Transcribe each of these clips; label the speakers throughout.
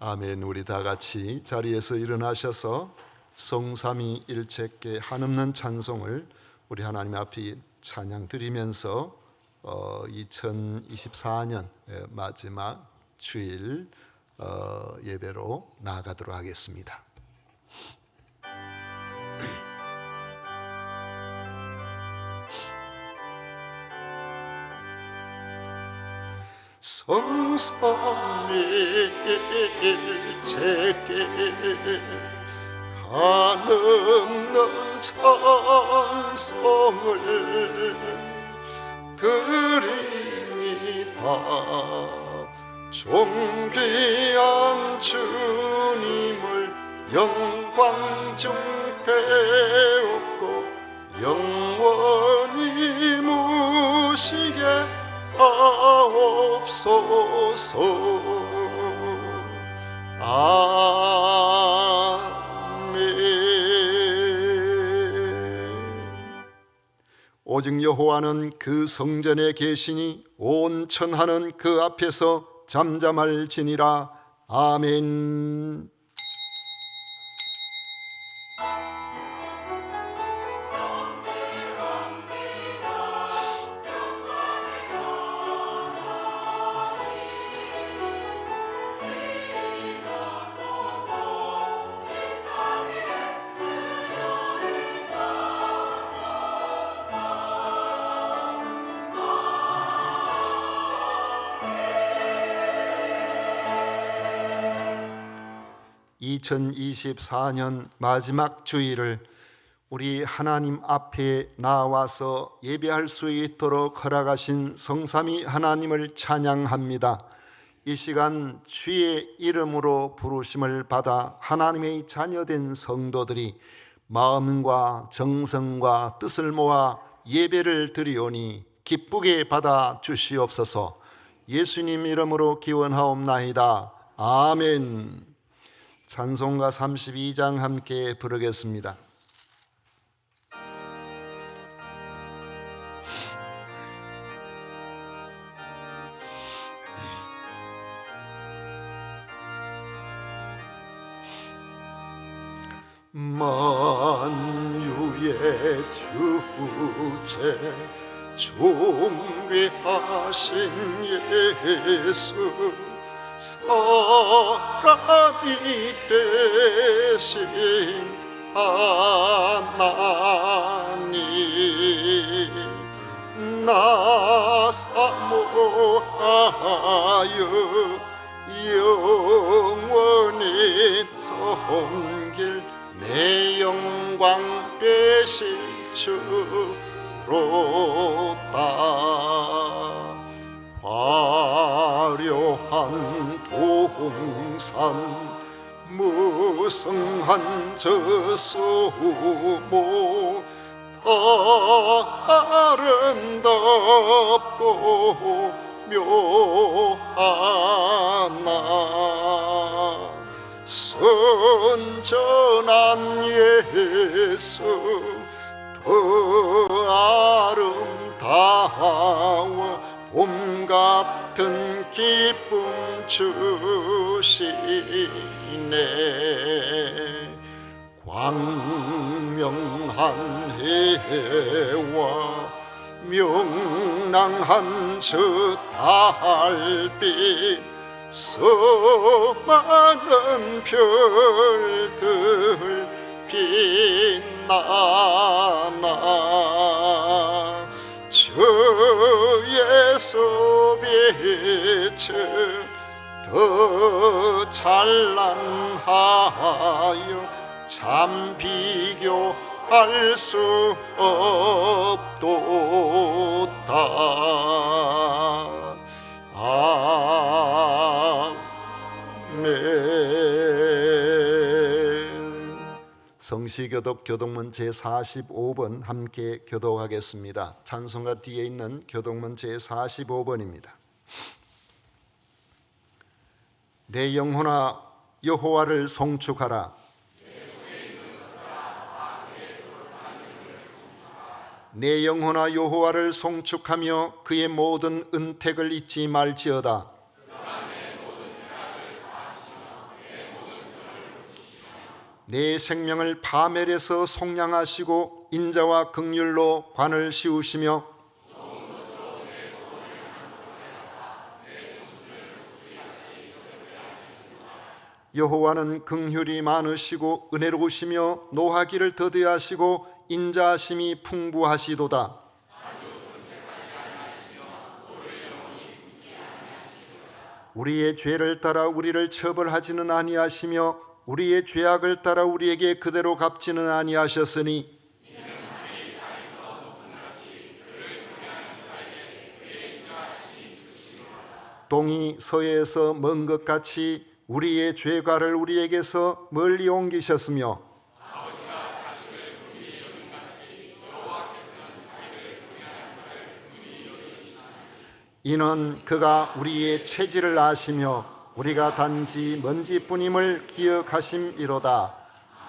Speaker 1: 아멘. 우리 다 같이 자리에서 일어나셔서 성삼위일체께 한없는 찬송을 우리 하나님 앞에 찬양 드리면서 2024년 마지막 주일 예배로 나아가도록 하겠습니다. 성삼위일체께 한없는 찬송을 드립니다. 존귀한 주님을 영광 중 배웠고 영원히 모시게 하옵소서. 아멘. 오직 여호와는 그 성전에 계시니 온 천하는 그 앞에서 잠잠할지니라. 아멘. (2024년) 마지막 주일을 우리 하나님 앞에 나와서 예배할 수 있도록 허락하신 성삼위 하나님을 찬양합니다. 이 시간 주의 이름으로 부르심을 받아 하나님의 자녀된 성도들이 마음과 정성과 뜻을 모아 예배를 드리오니 기쁘게 받아 주시옵소서. 예수님 이름으로 기원하옵나이다. 아멘. 찬송가 32장 함께 부르겠습니다. 만유의 주제 존귀하신 예수, 사람이 되신 하나님, 나 사모하여 영원히 섬길 내 영광 되실 주로다. 화려한 동산 무성한 저수모 아름답고 묘하나 선전한 예수 더 아름다워 봄 같은 기쁨 주시네. 광명한 해와 명랑한 저 달빛 수많은 별들 빛나나 주의 소비쳐 더 찬란하여 참 비교할 수 없도다. 아멘. 성시교독 교독문 제45번 함께 교독하겠습니다. 찬송가 뒤에 있는 교독문 제45번입니다. 내 영혼아 여호와를 송축하라. 내 영혼아 여호와를 송축하며 그의 모든 은택을 잊지 말지어다. 내 생명을 파멸해서 속량하시고 인자와 긍휼로 관을 씌우시며 여호와는 긍휼이 많으시고 은혜로우시며 노하기를 더디하시고 인자하심이 풍부하시도다. 우리의 죄를 따라 우리를 처벌하지는 아니하시며 우리의 죄악을 따라 우리에게 그대로 갚지는 아니하셨으니 동이 서해에서 먼 것 같이 우리의 죄과를 우리에게서 멀리 옮기셨으며 이는 그가 우리의 체질을 아시며 우리가 단지 먼지뿐임을 기억하심이로다.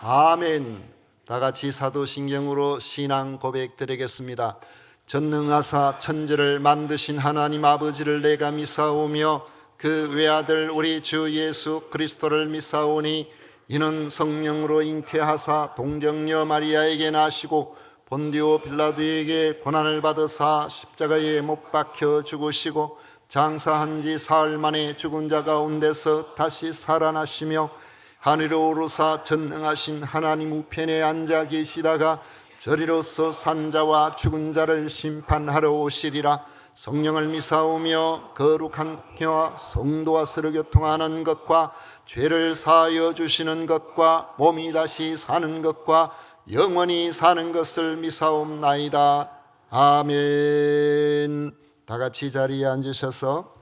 Speaker 1: 아멘. 다같이 사도신경으로 신앙 고백 드리겠습니다. 전능하사 천지를 만드신 하나님 아버지를 내가 믿사오며 그 외아들 우리 주 예수 그리스도를 믿사오니 이는 성령으로 잉태하사 동정녀 마리아에게 나시고 본디오 빌라도에게 고난을 받으사 십자가에 못 박혀 죽으시고 장사한 지 사흘 만에 죽은 자 가운데서 다시 살아나시며 하늘로 오르사 전능하신 하나님 우편에 앉아 계시다가 저리로서 산자와 죽은 자를 심판하러 오시리라. 성령을 믿사오며 거룩한 공회와 성도와 서로 교통하는 것과 죄를 사하여 주시는 것과 몸이 다시 사는 것과 영원히 사는 것을 믿사옵나이다. 아멘. 다같이 자리에 앉으셔서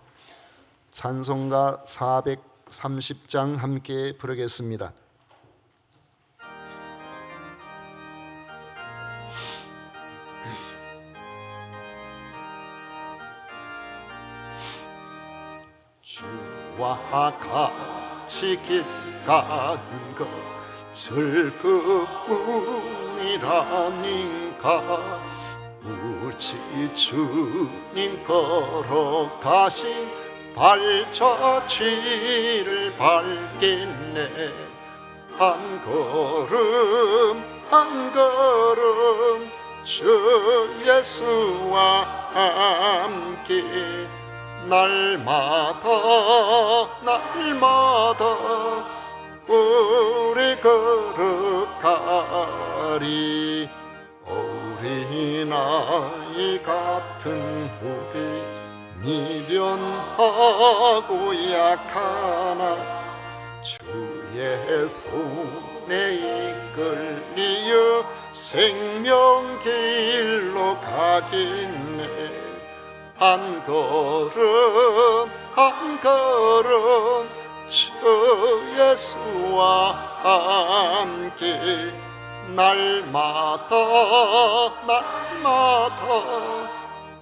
Speaker 1: 찬송가 430장 함께 부르겠습니다. 주와 같이 길 가는 것 즐거움이라는가. 우리 주님 걸어가신 발자취를 밟겠네. 한 걸음 한 걸음 주 예수와 함께 날마다 우리 걸어가리. 어린아이 같은 우리 미련하고 약하나 주의 손에 이끌리어 생명길로 가겠네. 한 걸음 한 걸음 주 예수와 함께 날마다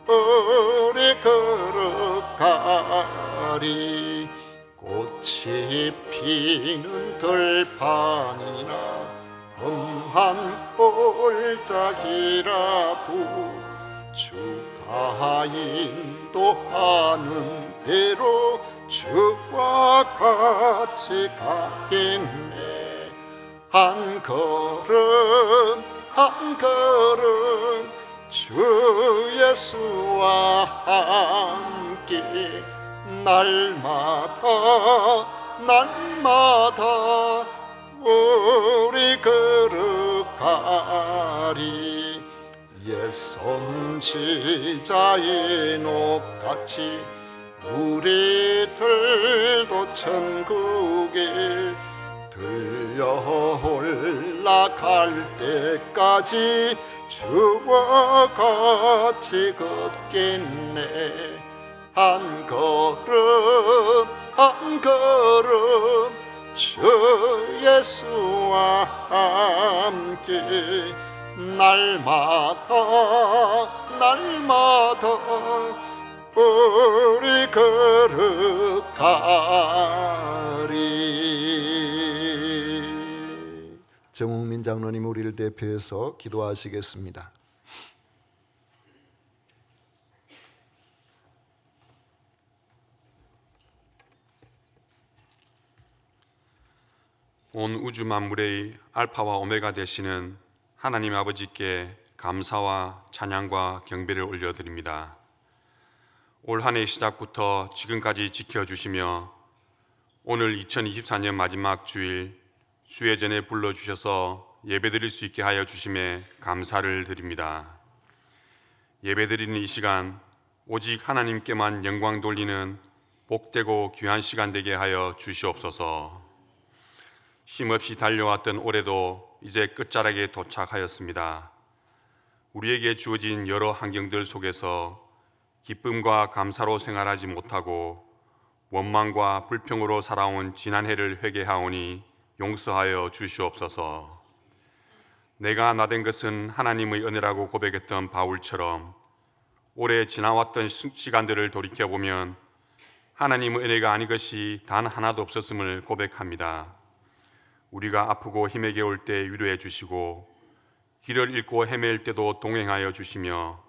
Speaker 1: 우리 걸어가리. 꽃이 피는 들판이나 험한 골짜기라도 주가 인도하는 대로 주와 같이 가겠네. 한 걸음 한 걸음 주 예수와 함께 날마다 우리 걸어가리. 옛 선지자의 녹같이 우리들도 천국에 들려 올라갈 때까지 주와 같이 걷겠네. 한 걸음 한 걸음 주 예수와 함께 날마다 우리 걸어가리. 정웅민 장로님 우리를 대표해서 기도하시겠습니다.
Speaker 2: 온 우주 만물의 알파와 오메가 되시는 하나님 아버지께 감사와 찬양과 경배를 올려드립니다. 올 한 해 시작부터 지금까지 지켜주시며 오늘 2024년 마지막 주일 수혜전에 불러주셔서 예배드릴 수 있게 하여 주심에 감사를 드립니다. 예배드리는 이 시간 오직 하나님께만 영광 돌리는 복되고 귀한 시간 되게 하여 주시옵소서. 쉼없이 달려왔던 올해도 이제 끝자락에 도착하였습니다. 우리에게 주어진 여러 환경들 속에서 기쁨과 감사로 생활하지 못하고 원망과 불평으로 살아온 지난 해를 회개하오니 용서하여 주시옵소서. 내가 나된 것은 하나님의 은혜라고 고백했던 바울처럼 올해 지나왔던 시간들을 돌이켜보면 하나님의 은혜가 아닌 것이 단 하나도 없었음을 고백합니다. 우리가 아프고 힘에 겨울 때 위로해 주시고 길을 잃고 헤맬 때도 동행하여 주시며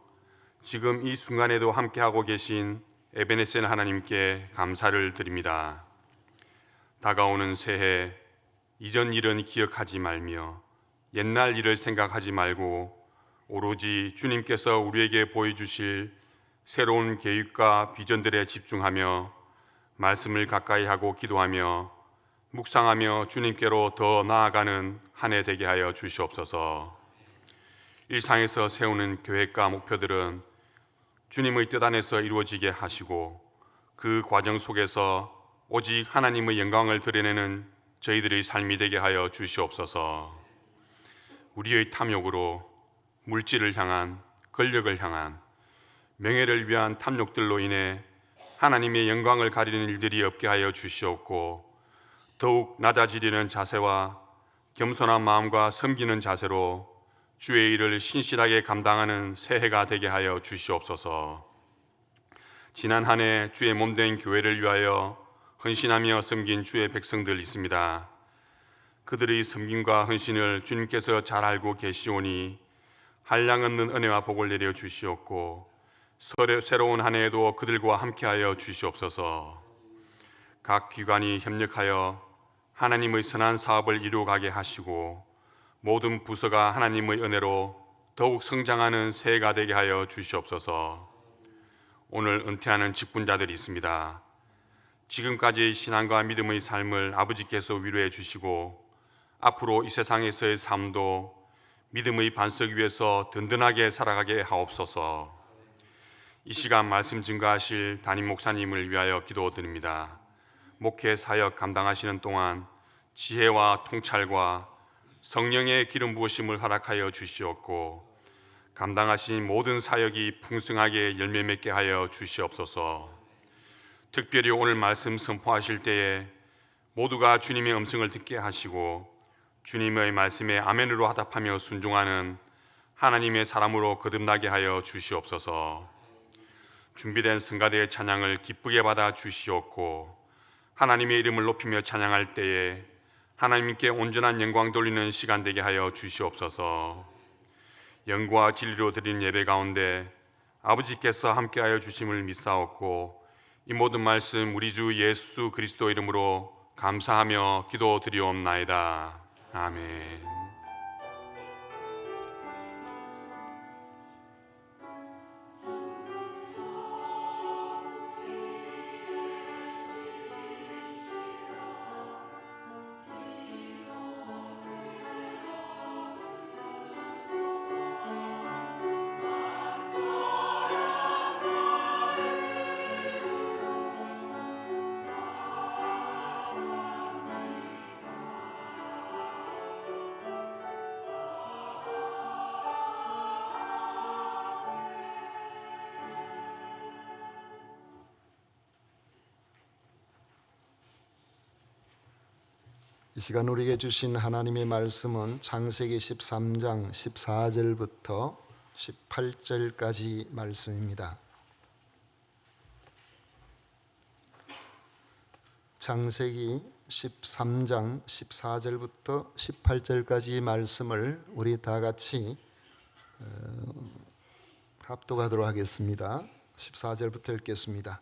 Speaker 2: 지금 이 순간에도 함께하고 계신 에베네셀 하나님께 감사를 드립니다. 다가오는 새해 이전 일은 기억하지 말며 옛날 일을 생각하지 말고 오로지 주님께서 우리에게 보여주실 새로운 계획과 비전들에 집중하며 말씀을 가까이 하고 기도하며 묵상하며 주님께로 더 나아가는 한 해 되게 하여 주시옵소서. 일상에서 세우는 계획과 목표들은 주님의 뜻 안에서 이루어지게 하시고 그 과정 속에서 오직 하나님의 영광을 드러내는 저희들의 삶이 되게 하여 주시옵소서. 우리의 탐욕으로 물질을 향한, 권력을 향한, 명예를 위한 탐욕들로 인해 하나님의 영광을 가리는 일들이 없게 하여 주시옵고 더욱 낮아지려는 자세와 겸손한 마음과 섬기는 자세로 주의 일을 신실하게 감당하는 새해가 되게 하여 주시옵소서. 지난 한 해 주의 몸된 교회를 위하여 헌신하며 섬긴 주의 백성들 있습니다. 그들의 섬김과 헌신을 주님께서 잘 알고 계시오니 한량없는 은혜와 복을 내려 주시옵고 새로운 한 해에도 그들과 함께하여 주시옵소서. 각 기관이 협력하여 하나님의 선한 사업을 이루어가게 하시고 모든 부서가 하나님의 은혜로 더욱 성장하는 새해가 되게 하여 주시옵소서. 오늘 은퇴하는 직분자들이 있습니다. 지금까지의 신앙과 믿음의 삶을 아버지께서 위로해 주시고 앞으로 이 세상에서의 삶도 믿음의 반석 위에서 든든하게 살아가게 하옵소서. 이 시간 말씀 증거하실 담임 목사님을 위하여 기도드립니다. 목회 사역 감당하시는 동안 지혜와 통찰과 성령의 기름 부으심을 허락하여 주시옵고 감당하신 모든 사역이 풍성하게 열매 맺게 하여 주시옵소서. 특별히 오늘 말씀 선포하실 때에 모두가 주님의 음성을 듣게 하시고 주님의 말씀에 아멘으로 화답하며 순종하는 하나님의 사람으로 거듭나게 하여 주시옵소서. 준비된 성가대의 찬양을 기쁘게 받아 주시옵고 하나님의 이름을 높이며 찬양할 때에 하나님께 온전한 영광 돌리는 시간 되게 하여 주시옵소서. 영과 진리로 드린 예배 가운데 아버지께서 함께하여 주심을 믿사옵고 이 모든 말씀 우리 주 예수 그리스도 이름으로 감사하며 기도드리옵나이다. 아멘.
Speaker 1: 이 시간 우리에게 주신 하나님의 말씀은 창세기 13장 14절부터 18절까지 말씀입니다. 창세기 13장 14절부터 18절까지 말씀을 우리 다 같이 합독하도록 하겠습니다. 14절부터 읽겠습니다.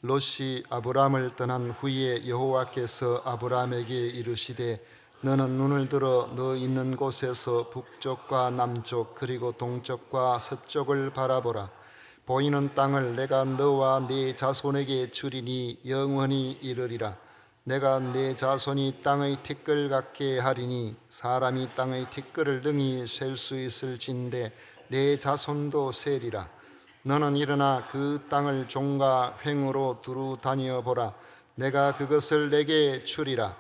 Speaker 1: 롯이 아브람을 떠난 후에 여호와께서 아브람에게 이르시되 너는 눈을 들어 너 있는 곳에서 북쪽과 남쪽 그리고 동쪽과 서쪽을 바라보라. 보이는 땅을 내가 너와 네 자손에게 주리니 영원히 이르리라. 내가 네 자손이 땅의 티끌 같게 하리니 사람이 땅의 티끌을 능히 셀 수 있을진데 네 자손도 세리라. 너는 일어나 그 땅을 종과 횡으로 두루 다녀 보라. 내가 그것을 내게 주리라.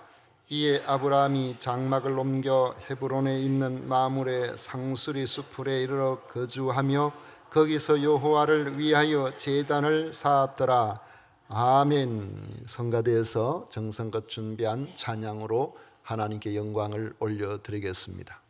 Speaker 1: 이에 아브라함이 장막을 옮겨 헤브론에 있는 마물의 상수리 수풀에 이르러 거주하며 거기서 여호와를 위하여 제단을 쌓았더라. 아멘. 성가대에서 정성껏 준비한 찬양으로 하나님께 영광을 올려드리겠습니다.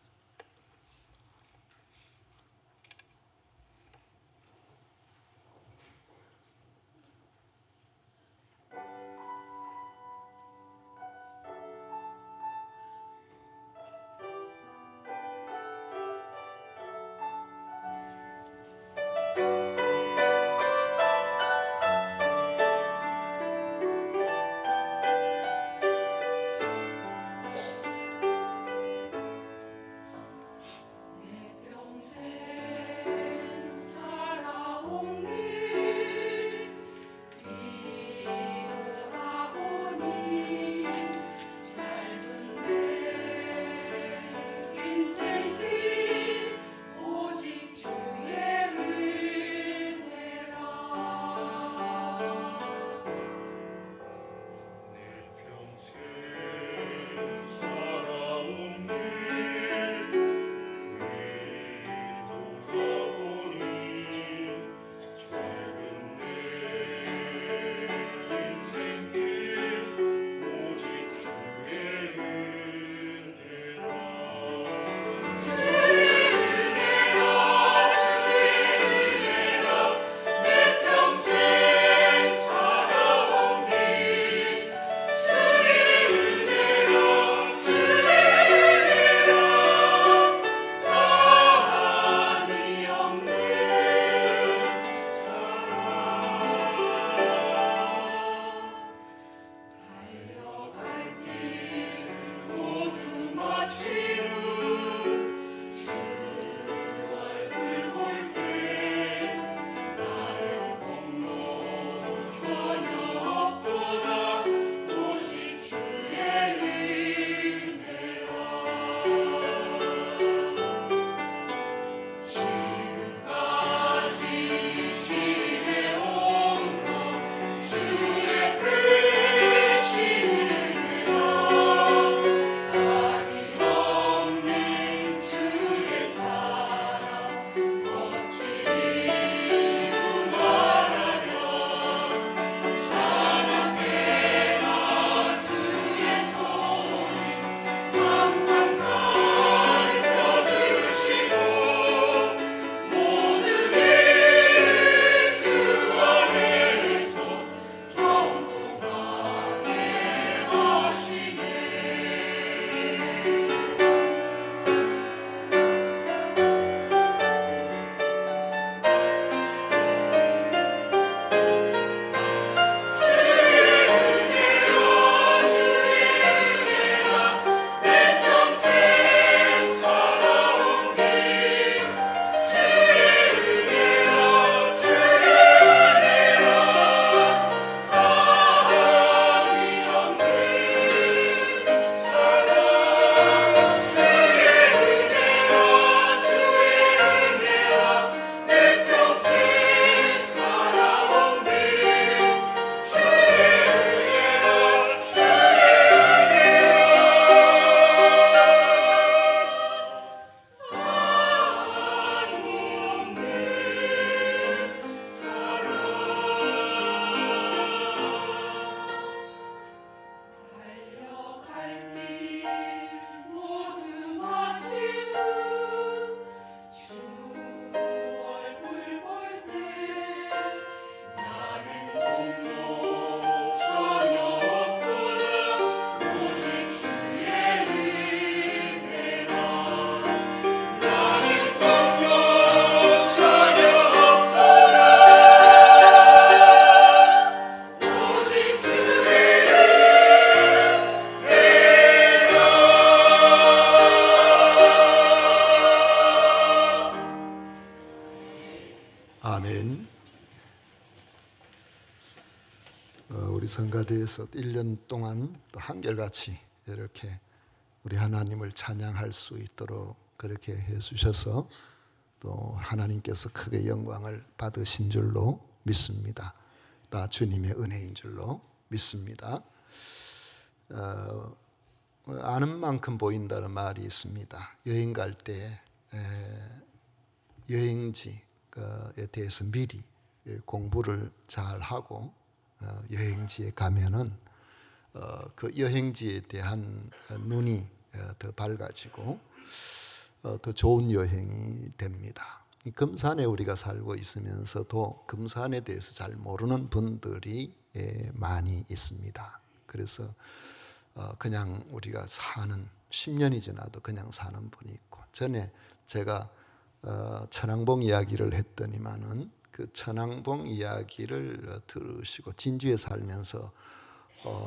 Speaker 1: 성가대에서 1년 동안 또 한결같이 이렇게 우리 하나님을 찬양할 수 있도록 그렇게 해주셔서 또 하나님께서 크게 영광을 받으신 줄로 믿습니다. 다 주님의 은혜인 줄로 믿습니다. 아는 만큼 보인다는 말이 있습니다. 여행 갈 때 여행지에 대해서 미리 공부를 잘 하고 여행지에 가면은 그 여행지에 대한 눈이 더 밝아지고 더 좋은 여행이 됩니다. 금산에 우리가 살고 있으면서도 금산에 대해서 잘 모르는 분들이 많이 있습니다. 그래서 그냥 우리가 사는 10년이 지나도 그냥 사는 분이 있고, 전에 제가 천왕봉 이야기를 했더니만은 그 천왕봉 이야기를 들으시고 진주에 살면서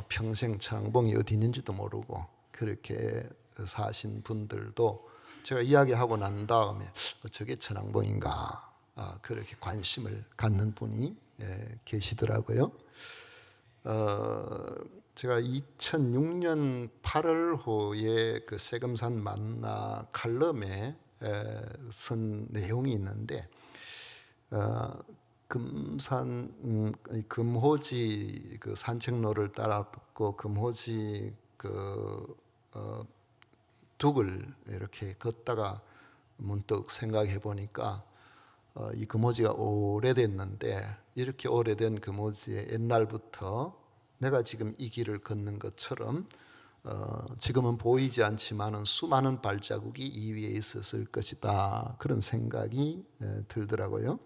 Speaker 1: 평생 천왕봉이 어디 있는지도 모르고 그렇게 사신 분들도 제가 이야기하고 난 다음에 저게 천왕봉인가 그렇게 관심을 갖는 분이 계시더라고요. 제가 2006년 8월호에 그 세금산 만나 칼럼에 쓴 내용이 있는데, 금산 금호지 그 산책로를 따라 듣고 금호지 그 둑을 이렇게 걷다가 문득 생각해 보니까 이 금오지가 오래됐는데, 이렇게 오래된 금오지에 옛날부터 내가 지금 이 길을 걷는 것처럼 지금은 보이지 않지만은 수많은 발자국이 이 위에 있었을 것이다, 그런 생각이 들더라고요.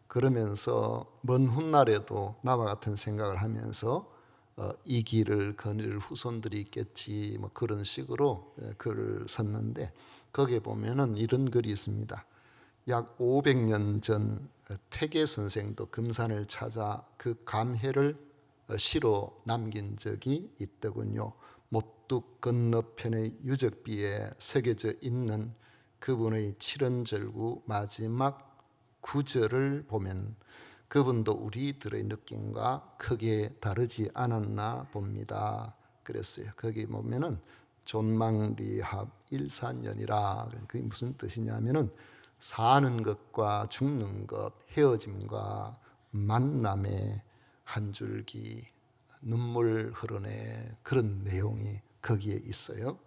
Speaker 1: 그러면서 먼 훗날에도 나와 같은 생각을 하면서 이 길을 거닐 후손들이 있겠지, 뭐 그런 식으로 글을 썼는데, 거기에 보면은 이런 글이 있습니다. 약 500년 전 태계 선생도 금산을 찾아 그 감회를 시로 남긴 적이 있더군요. 못둑 건너편의 유적비에 새겨져 있는 그분의 칠언절구 마지막 구절을 보면 그분도 우리들의 느낌과 크게 다르지 않았나 봅니다. 그랬어요. 거기 보면은 존망리합 일산연이라, 그게 무슨 뜻이냐면은 사는 것과 죽는 것, 헤어짐과 만남의 한 줄기 눈물 흐르네, 그런 내용이 거기에 있어요.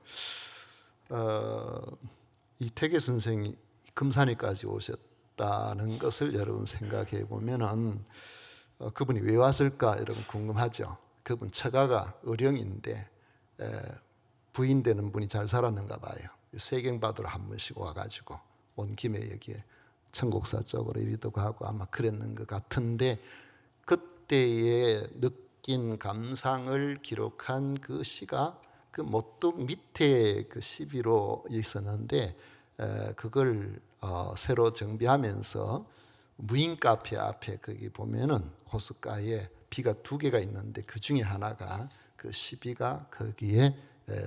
Speaker 1: 이태계 선생이 금산에까지 오셨다는 것을 여러분 생각해 보면은 그분이 왜 왔을까 여러분 궁금하죠. 그분 처가가 의령인데 부인 되는 분이 잘 살았는가 봐요. 세경 받으러 한 번씩 와가지고 온 김에 여기에 청곡사 쪽으로 이리도 가고 아마 그랬는 것 같은데, 그때에 느낀 감상을 기록한 그 시가 그 못둑 밑에 그 시비로 있었는데, 그걸 새로 정비하면서 무인 카페 앞에 거기 보면은 호숫가에 비가 2개가 있는데 그 중에 하나가 그 시비가 거기에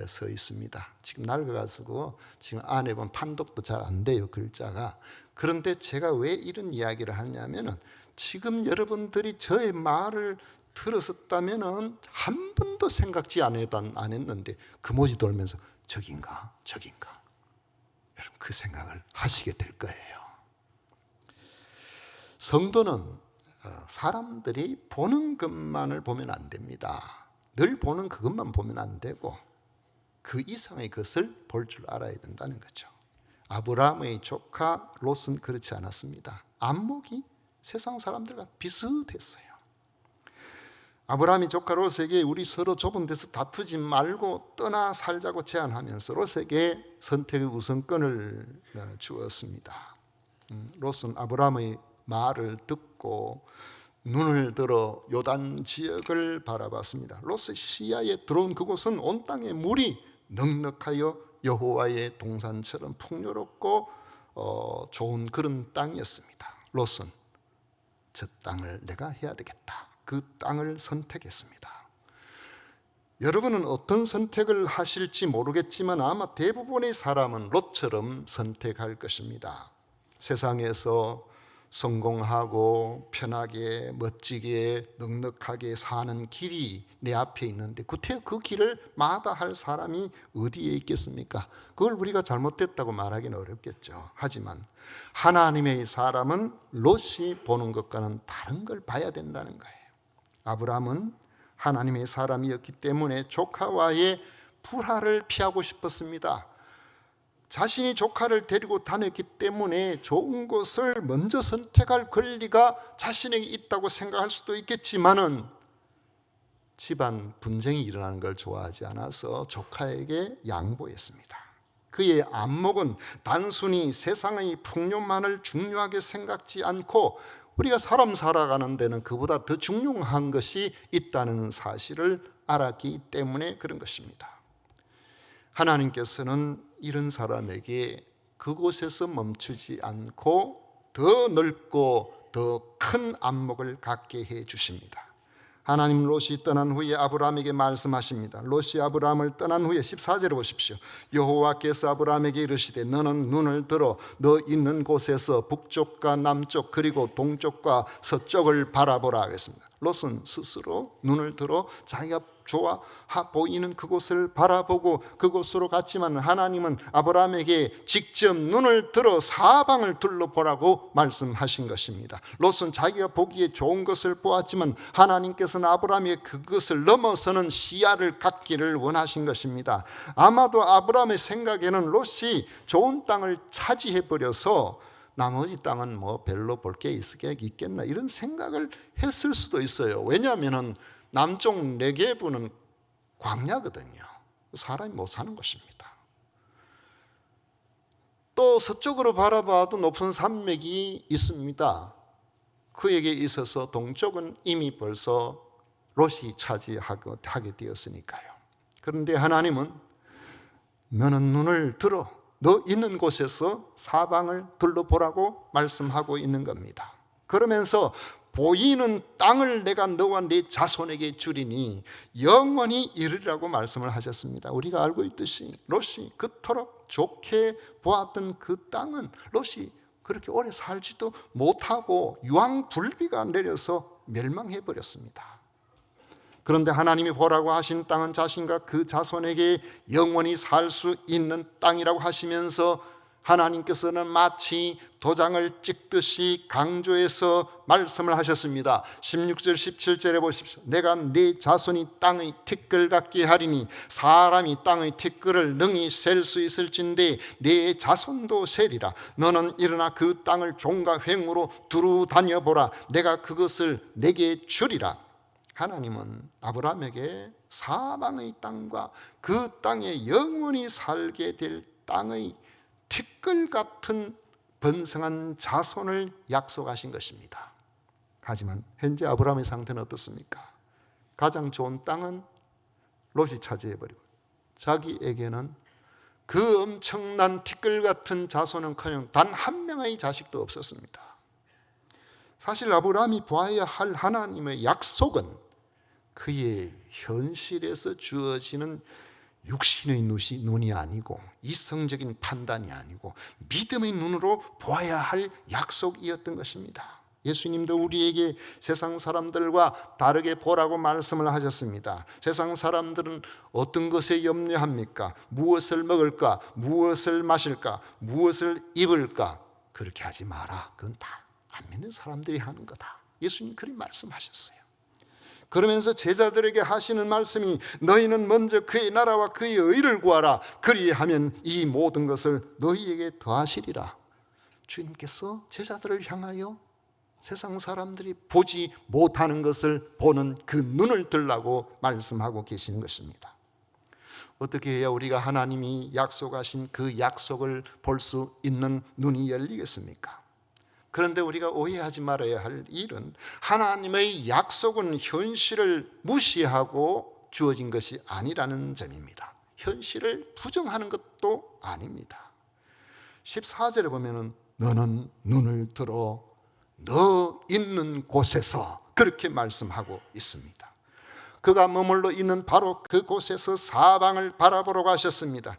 Speaker 1: 서 있습니다. 지금 낡아가지고 지금 안에 보면 판독도 잘 안 돼요, 글자가. 그런데 제가 왜 이런 이야기를 하냐면은 지금 여러분들이 저의 말을 들었었다면은 한 번도 생각지 안 했는데 금오지 돌면서 저긴가 여러분 그 생각을 하시게 될 거예요. 성도는 사람들이 보는 것만을 보면 안 됩니다. 늘 보는 그것만 보면 안 되고 그 이상의 것을 볼 줄 알아야 된다는 거죠. 아브라함의 조카 롯은 그렇지 않았습니다. 안목이 세상 사람들과 비슷했어요. 아브라함이 조카 롯에게 우리 서로 좁은 데서 다투지 말고 떠나 살자고 제안하면서 롯에게 선택의 우선권을 주었습니다. 롯은 아브라함의 말을 듣고 눈을 들어 요단 지역을 바라봤습니다. 롯의 시야에 들어온 그곳은 온 땅의 물이 넉넉하여 여호와의 동산처럼 풍요롭고 좋은 그런 땅이었습니다. 롯은 저 땅을 내가 해야 되겠다, 그 땅을 선택했습니다. 여러분은 어떤 선택을 하실지 모르겠지만 아마 대부분의 사람은 롯처럼 선택할 것입니다. 세상에서 성공하고 편하게 멋지게 넉넉하게 사는 길이 내 앞에 있는데 그 길을 마다할 사람이 어디에 있겠습니까? 그걸 우리가 잘못됐다고 말하기는 어렵겠죠. 하지만 하나님의 사람은 롯이 보는 것과는 다른 걸 봐야 된다는 거예요. 아브라함은 하나님의 사람이었기 때문에 조카와의 불화를 피하고 싶었습니다. 자신이 조카를 데리고 다녔기 때문에 좋은 것을 먼저 선택할 권리가 자신에게 있다고 생각할 수도 있겠지만은 집안 분쟁이 일어나는 걸 좋아하지 않아서 조카에게 양보했습니다. 그의 안목은 단순히 세상의 풍요만을 중요하게 생각지 않고 우리가 사람 살아가는 데는 그보다 더 중요한 것이 있다는 사실을 알았기 때문에 그런 것입니다. 하나님께서는 이런 사람에게 그곳에서 멈추지 않고 더 넓고 더 큰 안목을 갖게 해 주십니다. 하나님 롯이 떠난 후에 아브라함에게 말씀하십니다. 롯이 아브라함을 떠난 후에 14절에 보십시오. 여호와께서 아브라함에게 이르시되 너는 눈을 들어 너 있는 곳에서 북쪽과 남쪽 그리고 동쪽과 서쪽을 바라보라 하겠습니다. 롯은 스스로 눈을 들어 자기가 좋아 보이는 그곳을 바라보고 그곳으로 갔지만 하나님은 아브라함에게 직접 눈을 들어 사방을 둘러보라고 말씀하신 것입니다. 롯은 자기가 보기에 좋은 것을 보았지만 하나님께서는 아브라함에게 그것을 넘어서는 시야를 갖기를 원하신 것입니다. 아마도 아브라함의 생각에는 롯이 좋은 땅을 차지해 버려서 나머지 땅은 뭐 별로 볼 게 있겠나 이런 생각을 했을 수도 있어요. 왜냐하면 남쪽 네게브는 광야거든요. 사람이 못 사는 곳입니다. 또 서쪽으로 바라봐도 높은 산맥이 있습니다. 그에게 있어서 동쪽은 이미 벌써 롯이 차지하게 되었으니까요. 그런데 하나님은 너는 눈을 들어 너 있는 곳에서 사방을 둘러보라고 말씀하고 있는 겁니다. 그러면서 보이는 땅을 내가 너와 네 자손에게 주리니 영원히 이르리라고 말씀을 하셨습니다. 우리가 알고 있듯이 롯이 그토록 좋게 보았던 그 땅은 롯이 그렇게 오래 살지도 못하고 유황불비가 내려서 멸망해 버렸습니다. 그런데 하나님이 보라고 하신 땅은 자신과 그 자손에게 영원히 살 수 있는 땅이라고 하시면서 하나님께서는 마치 도장을 찍듯이 강조해서 말씀을 하셨습니다. 16절 17절에 보십시오. 내가 네 자손이 땅의 티끌 같게 하리니 사람이 땅의 티끌을 능히 셀 수 있을진데 네 자손도 세리라. 너는 일어나 그 땅을 종과 횡으로 두루 다녀보라. 내가 그것을 내게 주리라. 하나님은 아브라함에게 사방의 땅과 그 땅에 영원히 살게 될 땅의 티끌 같은 번성한 자손을 약속하신 것입니다. 하지만 현재 아브라함의 상태는 어떻습니까? 가장 좋은 땅은 롯이 차지해버리고 자기에게는 그 엄청난 티끌 같은 자손은커녕 단 한 명의 자식도 없었습니다. 사실 아브라함이 보아야 할 하나님의 약속은 그의 현실에서 주어지는 육신의 눈이 아니고 이성적인 판단이 아니고 믿음의 눈으로 보아야 할 약속이었던 것입니다. 예수님도 우리에게 세상 사람들과 다르게 보라고 말씀을 하셨습니다. 세상 사람들은 어떤 것에 염려합니까? 무엇을 먹을까? 무엇을 마실까? 무엇을 입을까? 그렇게 하지 마라. 그건 다 안 믿는 사람들이 하는 거다. 예수님 그렇게 말씀하셨어요. 그러면서 제자들에게 하시는 말씀이 너희는 먼저 그의 나라와 그의 의를 구하라. 그리하면 이 모든 것을 너희에게 더하시리라. 주님께서 제자들을 향하여 세상 사람들이 보지 못하는 것을 보는 그 눈을 들라고 말씀하고 계시는 것입니다. 어떻게 해야 우리가 하나님이 약속하신 그 약속을 볼 수 있는 눈이 열리겠습니까? 그런데 우리가 오해하지 말아야 할 일은 하나님의 약속은 현실을 무시하고 주어진 것이 아니라는 점입니다. 현실을 부정하는 것도 아닙니다. 14절에 보면은 너는 눈을 들어 너 있는 곳에서 그렇게 말씀하고 있습니다. 그가 머물러 있는 바로 그곳에서 사방을 바라보러 가셨습니다.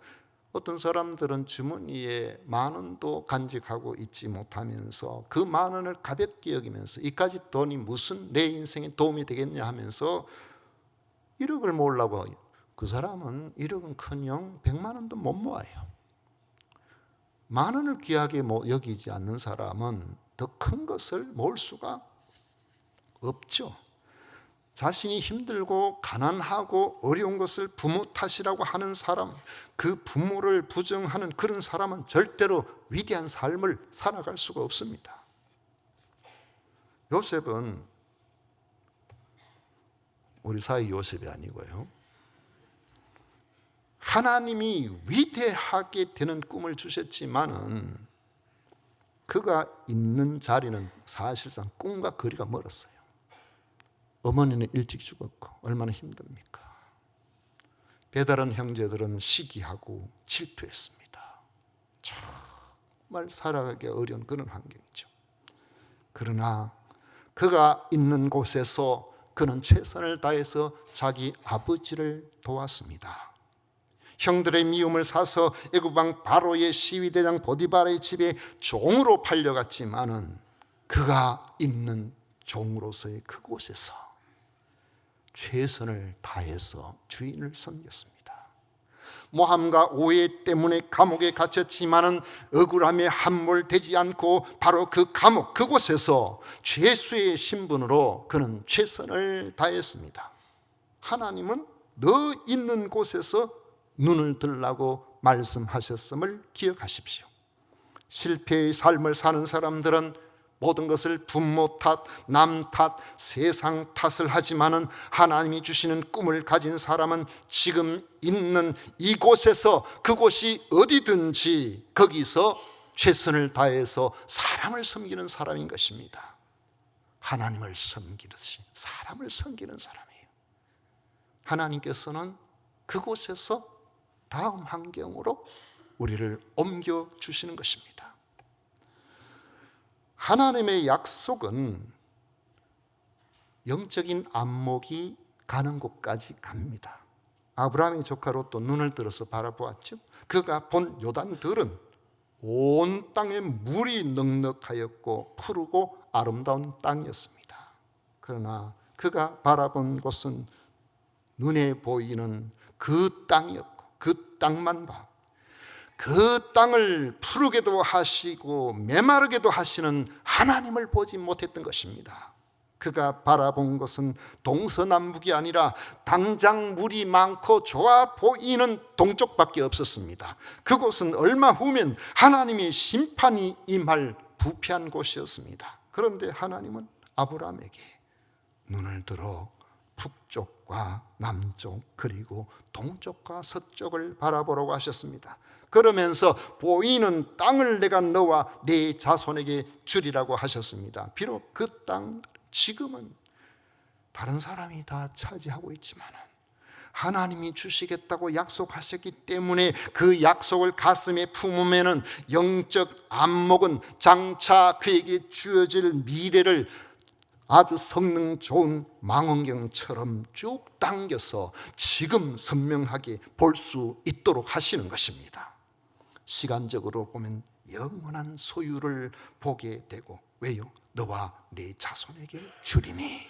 Speaker 1: 어떤 사람들은 주머니에 10,000원도 간직하고 있지 못하면서 그 10,000원을 가볍게 여기면서 이까지 돈이 무슨 내 인생에 도움이 되겠냐 하면서 1억을 모으려고 해요. 그 사람은 1억은커녕 100만 원도 못 모아요. 10,000원을 귀하게 여기지 않는 사람은 더 큰 것을 모을 수가 없죠. 자신이 힘들고 가난하고 어려운 것을 부모 탓이라고 하는 사람, 그 부모를 부정하는 그런 사람은 절대로 위대한 삶을 살아갈 수가 없습니다. 요셉은 우리 사회 요셉이 아니고요, 하나님이 위대하게 되는 꿈을 주셨지만은 그가 있는 자리는 사실상 꿈과 거리가 멀었어요. 어머니는 일찍 죽었고 얼마나 힘듭니까? 배다른 형제들은 시기하고 질투했습니다. 정말 살아가기 어려운 그런 환경이죠. 그러나 그가 있는 곳에서 그는 최선을 다해서 자기 아버지를 도왔습니다. 형들의 미움을 사서 애굽 왕 바로의 시위대장 보디발의 집에 종으로 팔려갔지만은 그가 있는 종으로서의 그곳에서 최선을 다해서 주인을 섬겼습니다. 모함과 오해 때문에 감옥에 갇혔지만은 억울함에 함몰되지 않고 바로 그 감옥 그곳에서 죄수의 신분으로 그는 최선을 다했습니다. 하나님은 너 있는 곳에서 눈을 들라고 말씀하셨음을 기억하십시오. 실패의 삶을 사는 사람들은 모든 것을 부모 탓, 남 탓, 세상 탓을 하지만은 하나님이 주시는 꿈을 가진 사람은 지금 있는 이곳에서, 그곳이 어디든지 거기서 최선을 다해서 사람을 섬기는 사람인 것입니다. 하나님을 섬기듯이 사람을 섬기는 사람이에요. 하나님께서는 그곳에서 다음 환경으로 우리를 옮겨주시는 것입니다. 하나님의 약속은 영적인 안목이 가는 곳까지 갑니다. 아브라함의 조카 롯도 눈을 들어서 바라보았죠. 그가 본 요단들은 온 땅에 물이 넉넉하였고 푸르고 아름다운 땅이었습니다. 그러나 그가 바라본 곳은 눈에 보이는 그 땅이었고 그 땅만 봐. 그 땅을 푸르게도 하시고 메마르게도 하시는 하나님을 보지 못했던 것입니다. 그가 바라본 것은 동서남북이 아니라 당장 물이 많고 좋아 보이는 동쪽밖에 없었습니다. 그곳은 얼마 후면 하나님의 심판이 임할 부패한 곳이었습니다. 그런데 하나님은 아브라함에게 눈을 들어 북쪽과 남쪽 그리고 동쪽과 서쪽을 바라보라고 하셨습니다. 그러면서 보이는 땅을 내가 너와 네 자손에게 주리라고 하셨습니다. 비록 그 땅 지금은 다른 사람이 다 차지하고 있지만 하나님이 주시겠다고 약속하셨기 때문에 그 약속을 가슴에 품으면 영적 안목은 장차 그에게 주어질 미래를 아주 성능 좋은 망원경처럼 쭉 당겨서 지금 선명하게 볼 수 있도록 하시는 것입니다. 시간적으로 보면 영원한 소유를 보게 되고, 왜요? 너와 네 자손에게 주리니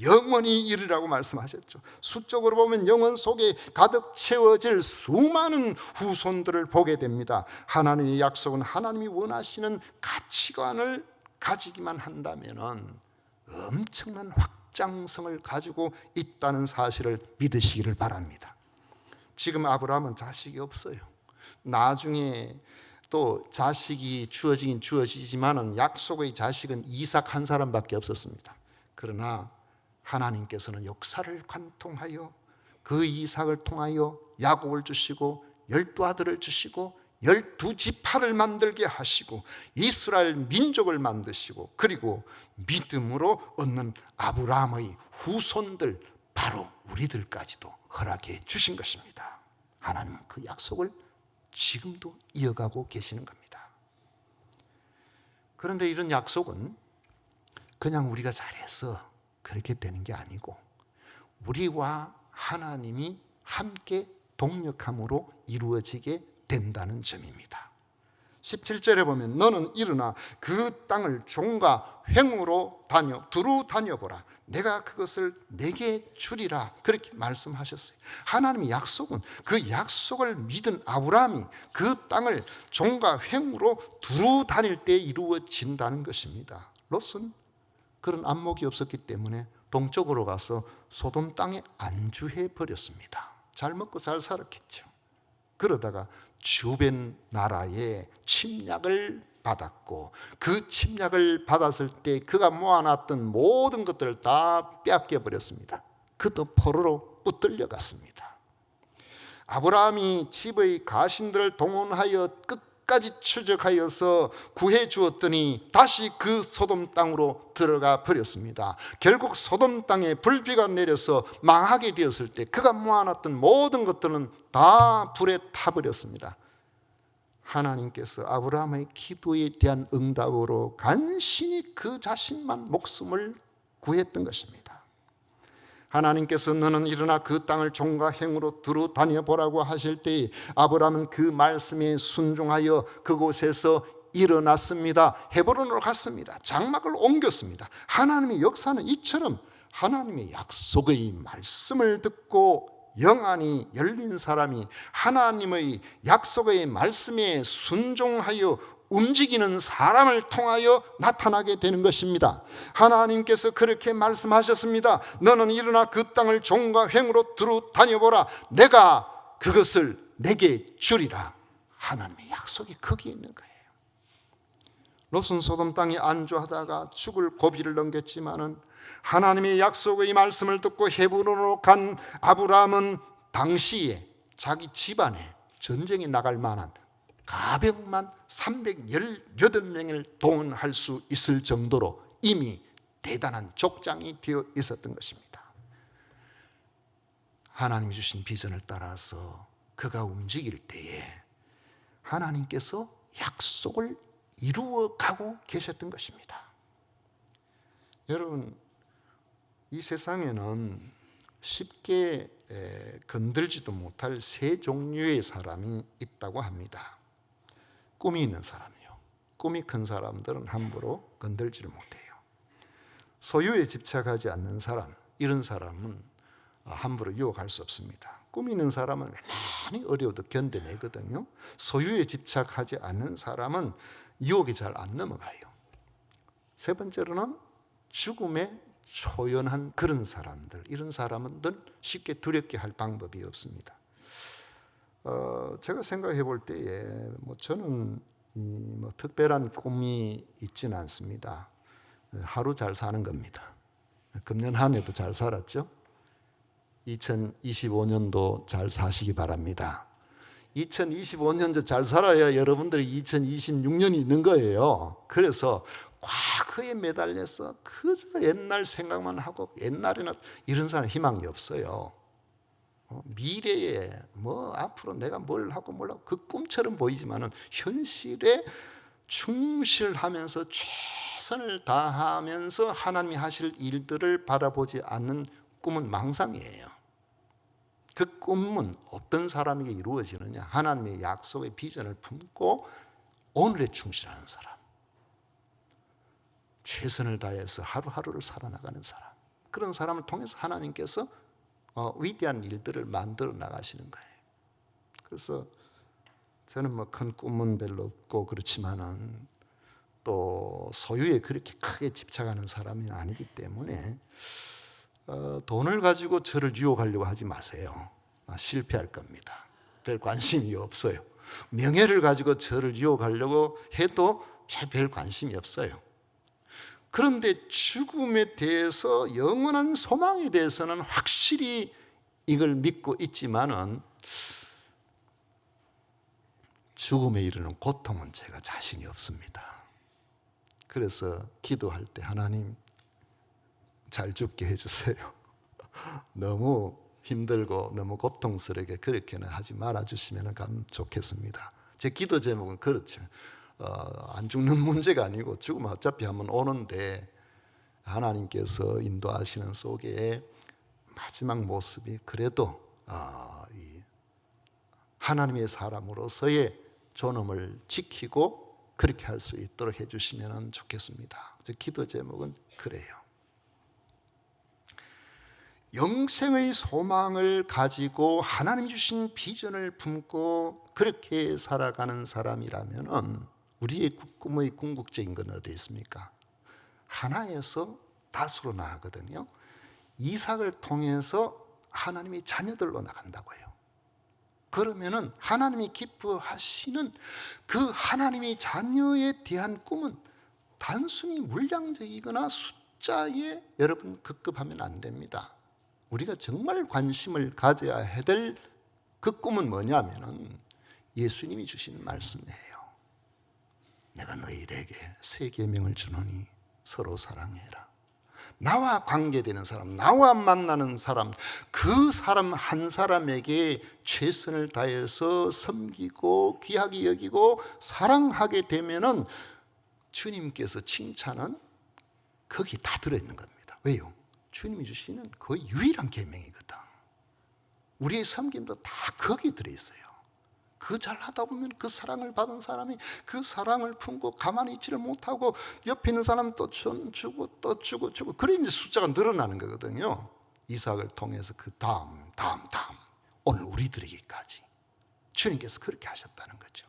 Speaker 1: 영원히 이르라고 말씀하셨죠. 수적으로 보면 영원 속에 가득 채워질 수많은 후손들을 보게 됩니다. 하나님의 약속은 하나님이 원하시는 가치관을 가지기만 한다면 엄청난 확장성을 가지고 있다는 사실을 믿으시기를 바랍니다. 지금 아브라함은 자식이 없어요. 나중에 또 자식이 주어지긴 주어지지만은 약속의 자식은 이삭 한 사람밖에 없었습니다. 그러나 하나님께서는 역사를 관통하여 그 이삭을 통하여 야곱을 주시고 12아들을 주시고 12지파를 만들게 하시고 이스라엘 민족을 만드시고 그리고 믿음으로 얻는 아브라함의 후손들, 바로 우리들까지도 허락해 주신 것입니다. 하나님은 그 약속을 지금도 이어가고 계시는 겁니다. 그런데 이런 약속은 그냥 우리가 잘해서 그렇게 되는 게 아니고 우리와 하나님이 함께 동력함으로 이루어지게 된다는 점입니다. 17절에 보면 너는 일어나 그 땅을 종과 횡으로 두루 다녀보라. 내가 그것을 내게 주리라. 그렇게 말씀하셨어요. 하나님의 약속은 그 약속을 믿은 아브라함이 그 땅을 종과 횡으로 두루 다닐 때 이루어진다는 것입니다. 롯은 그런 안목이 없었기 때문에 동쪽으로 가서 소돔 땅에 안주해 버렸습니다. 잘 먹고 잘 살았겠죠. 그러다가 주변 나라의 침략을 받았고 그 침략을 받았을 때 그가 모아놨던 모든 것들을 다 빼앗겨 버렸습니다. 그도 포로로 붙들려 갔습니다. 아브라함이 집의 가신들을 동원하여 끝까지 추적하여서 구해 주었더니 다시 그 소돔 땅으로 들어가 버렸습니다. 결국 소돔 땅에 불비가 내려서 망하게 되었을 때 그가 모아놨던 모든 것들은 다 불에 타버렸습니다. 하나님께서 아브라함의 기도에 대한 응답으로 간신히 그 자신만 목숨을 구했던 것입니다. 하나님께서 너는 일어나 그 땅을 종과 횡으로 두루 다녀보라고 하실 때 아브라함은 그 말씀에 순종하여 그곳에서 일어났습니다. 헤브론으로 갔습니다. 장막을 옮겼습니다. 하나님의 역사는 이처럼 하나님의 약속의 말씀을 듣고 영안이 열린 사람이 하나님의 약속의 말씀에 순종하여 움직이는 사람을 통하여 나타나게 되는 것입니다. 하나님께서 그렇게 말씀하셨습니다. 너는 일어나 그 땅을 종과 횡으로 두루 다녀보라. 내가 그것을 내게 주리라. 하나님의 약속이 거기에 있는 거예요. 롯은 소돔 땅에 안주하다가 죽을 고비를 넘겼지만은 하나님의 약속의 말씀을 듣고 헤브론으로 간 아브라함은 당시에 자기 집안에 전쟁에 나갈 만한 가병만 318명을 동원할 수 있을 정도로 이미 대단한 족장이 되어 있었던 것입니다. 하나님이 주신 비전을 따라서 그가 움직일 때에 하나님께서 약속을 이루어가고 계셨던 것입니다. 여러분, 이 세상에는 쉽게 건들지도 못할 세 종류의 사람이 있다고 합니다. 꿈이 있는 사람이요. 꿈이 큰 사람들은 함부로 건들지를 못해요. 소유에 집착하지 않는 사람, 이런 사람은 함부로 유혹할 수 없습니다. 꿈이 있는 사람은 많이 어려워도 견뎌내거든요. 소유에 집착하지 않는 사람은 유혹이 잘 안 넘어가요. 세 번째로는 죽음에 초연한 그런 사람들, 이런 사람들 쉽게 두렵게 할 방법이 없습니다. 제가 생각해 볼 때에 저는 특별한 꿈이 있지는 않습니다. 하루 잘 사는 겁니다. 금년 한 해도 잘 살았죠? 2025년도 잘 사시기 바랍니다. 2025년도 잘 살아야 여러분들이 2026년이 있는 거예요. 그래서 과거에 매달려서 그저 옛날 생각만 하고 옛날에는 이런 사람 희망이 없어요. 미래에 앞으로 내가 뭘 하고 그 꿈처럼 보이지만은 현실에 충실하면서 최선을 다하면서 하나님이 하실 일들을 바라보지 않는 꿈은 망상이에요. 그 꿈은 어떤 사람에게 이루어지느냐? 하나님의 약속의 비전을 품고 오늘에 충실하는 사람, 최선을 다해서 하루하루를 살아나가는 사람, 그런 사람을 통해서 하나님께서 위대한 일들을 만들어 나가시는 거예요. 그래서 저는 큰 꿈은 별로 없고 그렇지만은 또 소유에 그렇게 크게 집착하는 사람이 아니기 때문에 돈을 가지고 저를 유혹하려고 하지 마세요. 실패할 겁니다. 별 관심이 없어요. 명예를 가지고 저를 유혹하려고 해도 별 관심이 없어요. 그런데 죽음에 대해서, 영원한 소망에 대해서는 확실히 이걸 믿고 있지만은 죽음에 이르는 고통은 제가 자신이 없습니다. 그래서 기도할 때 하나님 잘 죽게 해주세요. 너무 힘들고 너무 고통스럽게 그렇게는 하지 말아주시면 좋겠습니다. 제 기도 제목은 그렇죠. 안 죽는 문제가 아니고 죽으면 어차피 한번 오는데 하나님께서 인도하시는 속에 마지막 모습이 그래도 이 하나님의 사람으로서의 존엄을 지키고 그렇게 할 수 있도록 해주시면 좋겠습니다. 제 기도 제목은 그래요. 영생의 소망을 가지고 하나님 주신 비전을 품고 그렇게 살아가는 사람이라면 우리의 꿈의 궁극적인 건 어디 있습니까? 하나에서 다수로 나가거든요. 이삭을 통해서 하나님의 자녀들로 나간다고 해요. 그러면은 하나님이 기뻐하시는 그 하나님의 자녀에 대한 꿈은 단순히 물량적이거나 숫자에 여러분 급급하면 안 됩니다. 우리가 정말 관심을 가져야 될 그 꿈은 뭐냐면은 예수님이 주신 말씀이에요. 내가 너희에게 새 계명을 주노니 서로 사랑해라. 나와 관계되는 사람, 나와 만나는 사람, 그 사람 한 사람에게 최선을 다해서 섬기고 귀하게 여기고 사랑하게 되면은 주님께서 칭찬은 거기 다 들어있는 겁니다. 왜요? 주님이 주시는 거의 유일한 계명이거든. 우리의 섬김도 다 거기 들어있어요. 그 잘하다 보면 그 사랑을 받은 사람이 그 사랑을 품고 가만히 있지를 못하고 옆에 있는 사람 또 주고 또 주고 그래 이제 숫자가 늘어나는 거거든요. 이삭을 통해서 그 다음 오늘 우리들에게까지 주님께서 그렇게 하셨다는 거죠.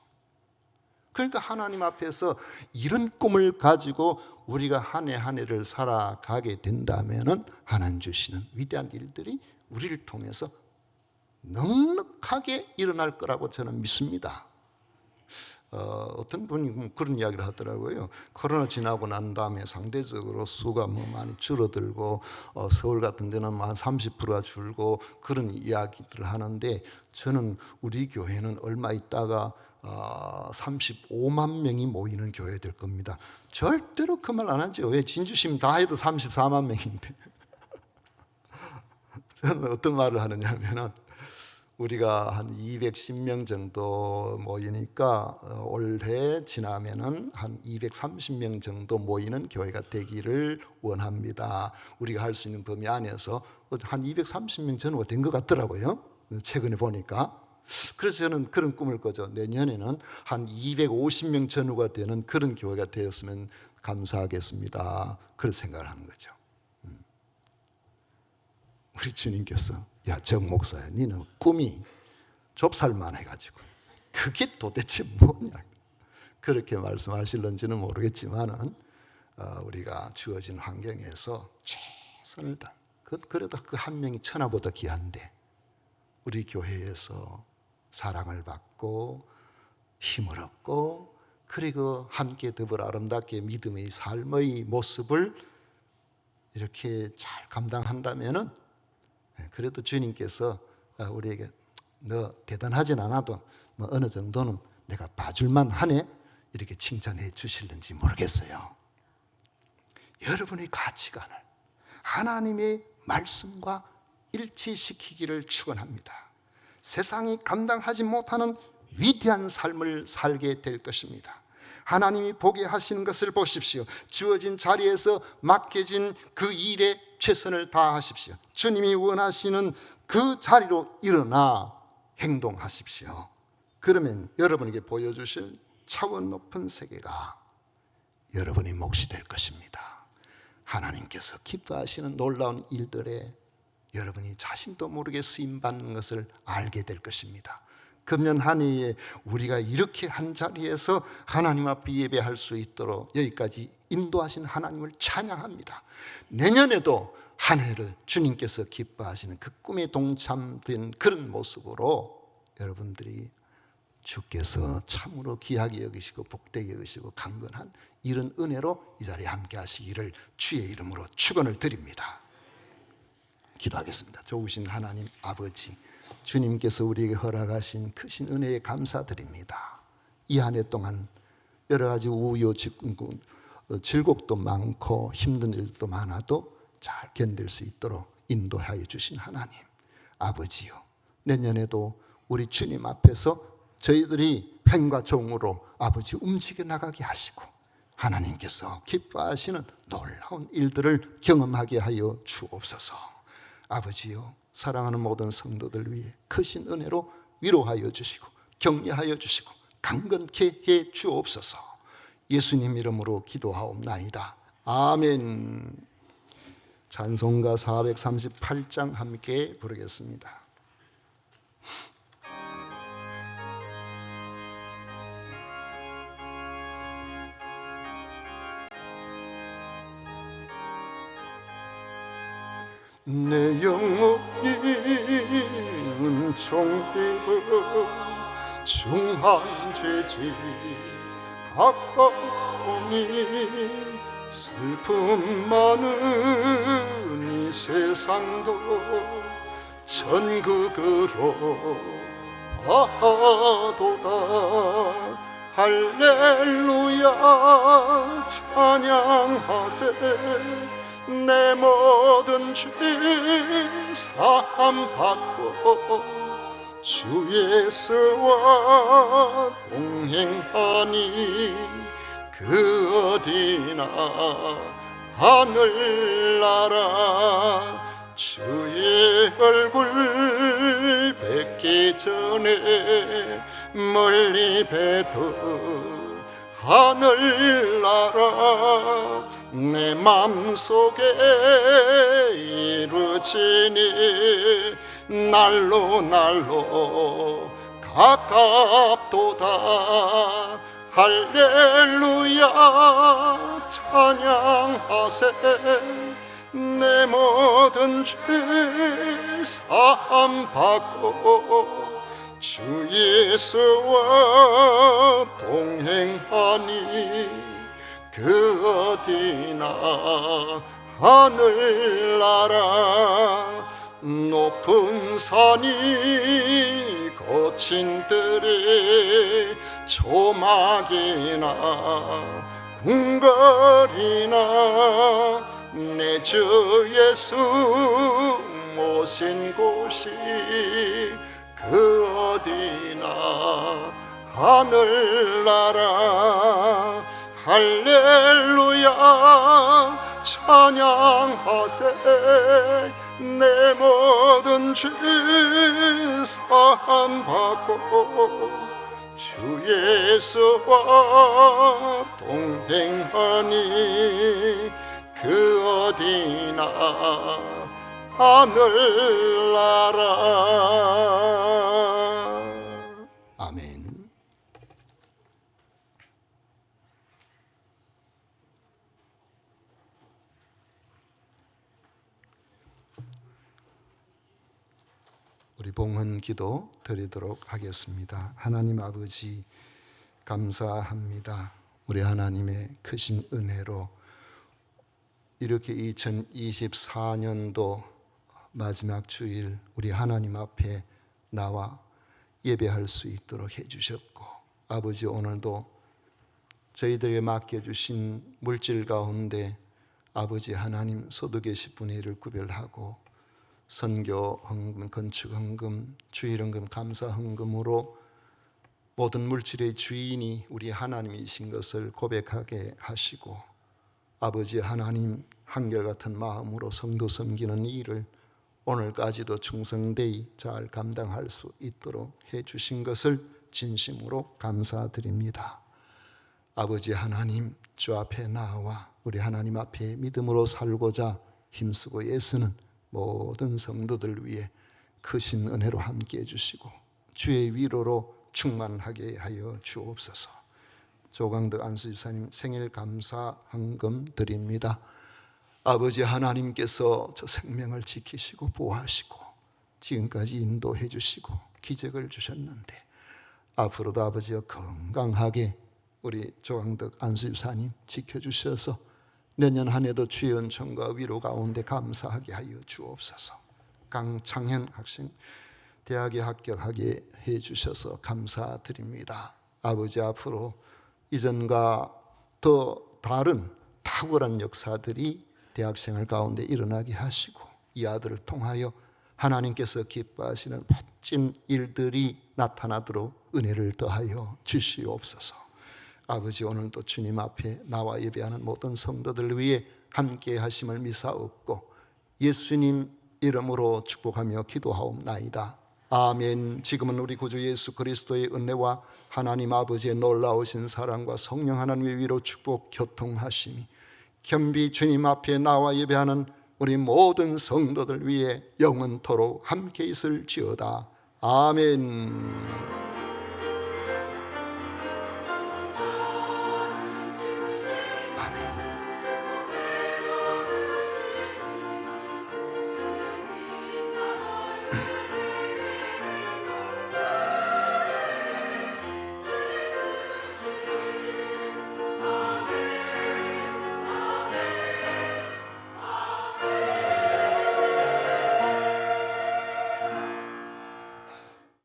Speaker 1: 그러니까 하나님 앞에서 이런 꿈을 가지고 우리가 한 해 한 해를 살아가게 된다면은 하나님 주시는 위대한 일들이 우리를 통해서 넉넉하게 일어날 거라고 저는 믿습니다. 어떤 분이 그런 이야기를 하더라고요. 코로나 지나고 난 다음에 상대적으로 수가 많이 줄어들고 서울 같은 데는 한 30%가 줄고 그런 이야기들을 하는데 저는 우리 교회는 얼마 있다가 35만 명이 모이는 교회 될 겁니다. 절대로 그 말 안 하죠. 왜? 진주심 다 해도 34만 명인데. 저는 어떤 말을 하느냐면은 우리가 한 210명 정도 모이니까 올해 지나면은 한 230명 정도 모이는 교회가 되기를 원합니다. 우리가 할 수 있는 범위 안에서 한 230명 전후가 된 것 같더라고요. 최근에 보니까. 그래서 저는 그런 꿈을 꿔죠. 내년에는 한 250명 전후가 되는 그런 교회가 되었으면 감사하겠습니다. 그런 생각을 하는 거죠. 우리 주님께서 야, 정 목사야, 너는 꿈이 좁쌀만 해가지고 그게 도대체 뭐냐 그렇게 말씀하실런지는 모르겠지만은 우리가 주어진 환경에서 최선을 다 그래도 그 한 명이 천하보다 귀한데 우리 교회에서 사랑을 받고 힘을 얻고 그리고 함께 더불어 아름답게 믿음의 삶의 모습을 이렇게 잘 감당한다면은 그래도 주님께서 우리에게 너 대단하진 않아도 뭐 어느 정도는 내가 봐줄만 하네 이렇게 칭찬해 주실는지 모르겠어요. 여러분의 가치관을 하나님의 말씀과 일치시키기를 축원합니다. 세상이 감당하지 못하는 위대한 삶을 살게 될 것입니다. 하나님이 보게 하시는 것을 보십시오. 주어진 자리에서 맡겨진 그 일에 최선을 다하십시오. 주님이 원하시는 그 자리로 일어나 행동하십시오. 그러면 여러분에게 보여주실 차원 높은 세계가 여러분의 몫이 될 것입니다. 하나님께서 기뻐하시는 놀라운 일들에 여러분이 자신도 모르게 쓰임받는 것을 알게 될 것입니다. 금년 한 해에 우리가 이렇게 한 자리에서 하나님 앞에 예배할 수 있도록 여기까지 인도하신 하나님을 찬양합니다. 내년에도 한 해를 주님께서 기뻐하시는 그 꿈에 동참된 그런 모습으로 여러분들이 주께서 참으로 귀하게 여기시고 복되게 여기시고 강건한 이런 은혜로 이 자리에 함께 하시기를 주의 이름으로 축원을 드립니다. 기도하겠습니다. 좋으신 하나님 아버지, 주님께서 우리에게 허락하신 크신 은혜에 감사드립니다. 이 한 해 동안 여러 가지 즐겁도 많고 힘든 일도 많아도 잘 견딜 수 있도록 인도하여 주신 하나님 아버지요, 내년에도 우리 주님 앞에서 저희들이 횡과 종으로 아버지 움직여 나가게 하시고 하나님께서 기뻐하시는 놀라운 일들을 경험하게 하여 주옵소서. 아버지요, 사랑하는 모든 성도들 위해 크신 은혜로 위로하여 주시고 격려하여 주시고 강건케 해 주옵소서. 예수님 이름으로 기도하옵나이다. 아멘. 찬송가 438장 함께 부르겠습니다. 내 영혼이 은총되고 중한 죄지 바꿔오니 슬픔 많은 이 세상도 천국으로 와도다. 할렐루야 찬양하세. 내 모든 죄 사함받고 주 예수와 동행하니 그 어디나 하늘나라. 주의 얼굴 뵙기 전에 멀리 뵈도 하늘나라. 내 맘속에 이루지니 날로 날로 가깝도다. 할렐루야 찬양하세. 내 모든 죄 사함받고 주 예수와 동행하니 그 어디나 하늘나라. 높은 산이 거친 들에 조막이나 궁궐이나 내 주 예수 모신 곳이 그 어디나 하늘나라. 할렐루야 찬양하세. 내 모든 죄 사함받고 주 예수와 동행하니 그 어디나 하늘나라. 아멘. 우리 봉헌 기도 드리도록 하겠습니다. 하나님 아버지 감사합니다. 우리 하나님의 크신 은혜로 이렇게 2024년도 마지막 주일 우리 하나님 앞에 나와 예배할 수 있도록 해주셨고, 아버지 오늘도 저희들에게 맡겨주신 물질 가운데 아버지 하나님 소득의 10분의 1을 구별하고 선교 헌금, 건축 헌금, 주일 헌금, 감사 헌금으로 모든 물질의 주인이 우리 하나님이신 것을 고백하게 하시고, 아버지 하나님 한결같은 마음으로 성도 섬기는 일을 오늘까지도 충성되이 잘 감당할 수 있도록 해주신 것을 진심으로 감사드립니다. 아버지 하나님 주 앞에 나와 우리 하나님 앞에 믿음으로 살고자 힘쓰고 애쓰는 모든 성도들 위해 크신 은혜로 함께해 주시고 주의 위로로 충만하게 하여 주옵소서. 조강덕 안수집사님 생일 감사 헌금 드립니다. 아버지 하나님께서 저 생명을 지키시고 보호하시고 지금까지 인도해 주시고 기적을 주셨는데 앞으로도 아버지여 건강하게 우리 조강덕 안수집사님 지켜주셔서 내년 한 해도 주의 은총과 위로 가운데 감사하게 하여 주옵소서. 강창현 학생 대학에 합격하게 해 주셔서 감사드립니다. 아버지 앞으로 이전과 더 다른 탁월한 역사들이 대학생활 가운데 일어나게 하시고 이 아들을 통하여 하나님께서 기뻐하시는 멋진 일들이 나타나도록 은혜를 더하여 주시옵소서. 아버지 오늘도 주님 앞에 나와 예배하는 모든 성도들 위해 함께 하심을 미사옵고 예수님 이름으로 축복하며 기도하옵나이다. 아멘. 지금은 우리 구주 예수 그리스도의 은혜와 하나님 아버지의 놀라우신 사랑과 성령 하나님의 위로 축복 교통하심이 겸비 주님 앞에 나와 예배하는 우리 모든 성도들 위해 영원토록 함께 있을지어다. 아멘.